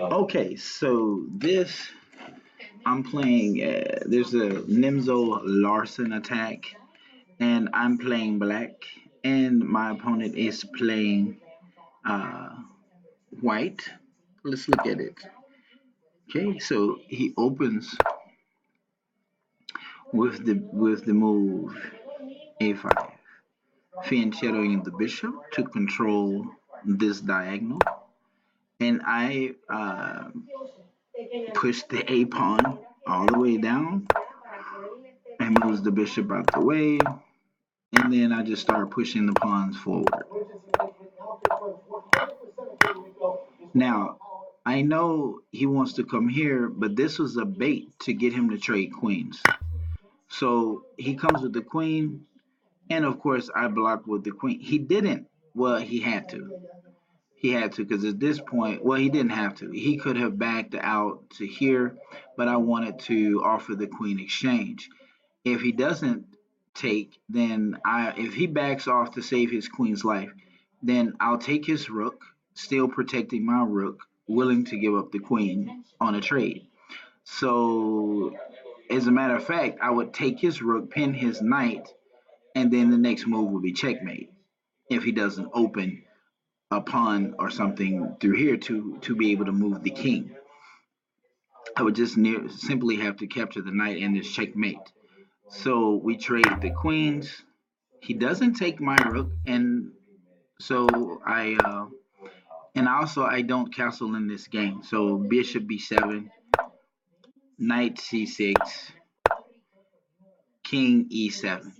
Okay, so this I'm playing. There's a Nimzo-Larson Attack, and I'm playing black, and my opponent is playing uh, white. Let's look at it. Okay, so he opens with the move a5, fianchettoing the bishop to control this diagonal, and I push the a pawn all the way down and moves the bishop out the way, and then I just start pushing the pawns forward. Now, I know he wants to come here, but this was a bait to get him to trade queens. So he comes with the queen, and of course I block with the queen. He didn't. Well, he had to. He had to because at this point, well, he didn't have to. He could have backed out to here, but I wanted to offer the queen exchange. If he doesn't take, then if he backs off to save his queen's life, then I'll take his rook, still protecting my rook, willing to give up the queen on a trade. So, as a matter of fact, I would take his rook, pin his knight, and then the next move would be checkmate if he doesn't open a pawn or something through here to be able to move the king. I would just simply have to capture the knight and this checkmate. So we trade the queens. He doesn't take my rook, and so and also I don't castle in this game. So bishop b7, knight c6, king e7.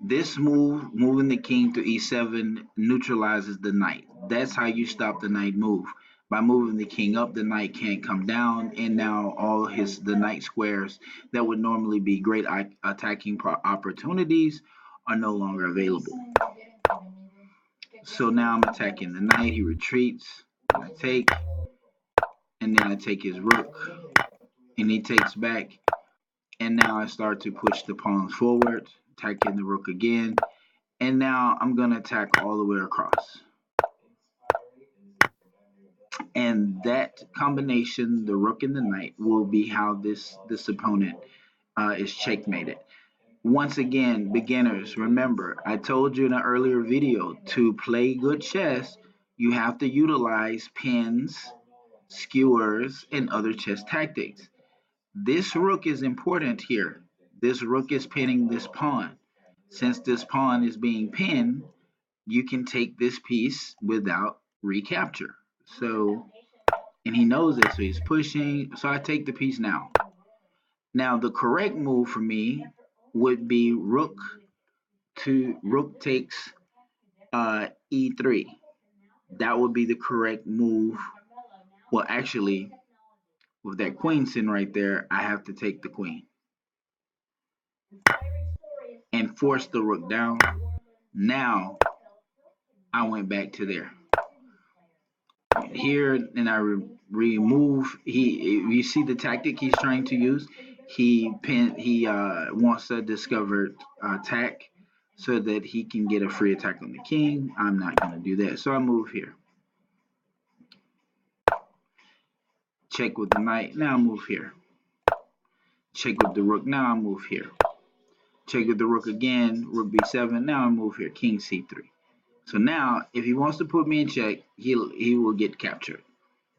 This move, moving the king to e7, neutralizes the knight. That's how you stop the knight move. By moving the king up, the knight can't come down, and now all the knight squares that would normally be great attacking opportunities are no longer available. So now I'm attacking the knight. He retreats. I take, and then I take his rook, and he takes back. And now I start to push the pawns forward, attacking the rook again. And now I'm going to attack all the way across. And that combination, the rook and the knight, will be how this opponent is checkmated. Once again, beginners, remember, I told you in an earlier video, to play good chess, you have to utilize pins, skewers, and other chess tactics. This rook is important here. This rook is pinning this pawn. Since this pawn is being pinned, you can take this piece without recapture. So, and he knows that, so he's pushing. So I take the piece now. Now the correct move for me would be rook takes e3. That would be the correct move. Well, actually, with that queen sitting right there, I have to take the queen and force the rook down. Now I went back to there. Here, and I remove. You see the tactic he's trying to use. He wants a discovered attack so that he can get a free attack on the king. I'm not going to do that, so I move here. Check with the knight. Now I move here. Check with the rook. Now I move here. Check with the rook again. Rook b7. Now I move here. King c3. So now, if he wants to put me in check, he will get captured.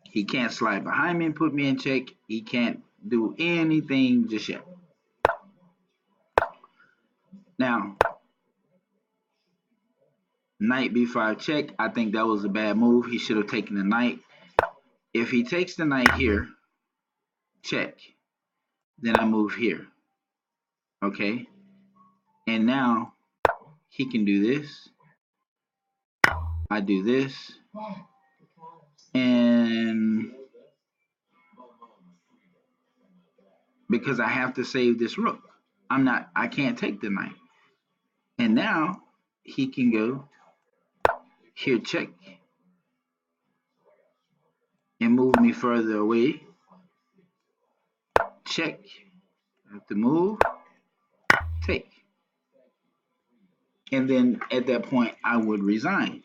He can't slide behind me and put me in check. He can't do anything just yet. Now, knight b5 check. I think that was a bad move. He should have taken the knight. If he takes the knight here, check. Then I move here. Okay? And now, he can do this. I do this. And because I have to save this rook, I can't take the knight. And now he can go here, check, and move me further away. Check. I have to move, take. And then at that point, I would resign.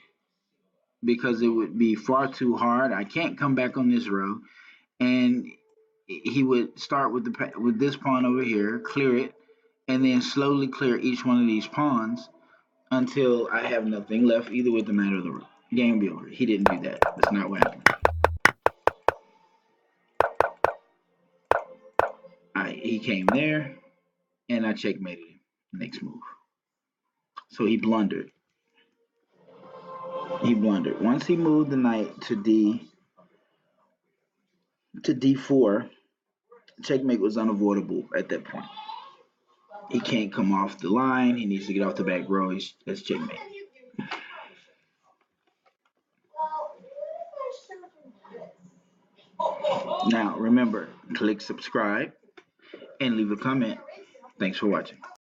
because it would be far too hard. I can't come back on this row, and he would start with with this pawn over here, clear it, and then slowly clear each one of these pawns until I have nothing left, either with the knight or the rook. Game will be over. He didn't do that. That's not what happened. He came there, and I checkmated him. Next move. So he blundered. He blundered. Once he moved the knight to d4, checkmate was unavoidable at that point. He can't come off the line. He needs to get off the back row. That's checkmate. Now, remember, click subscribe and leave a comment. Thanks for watching.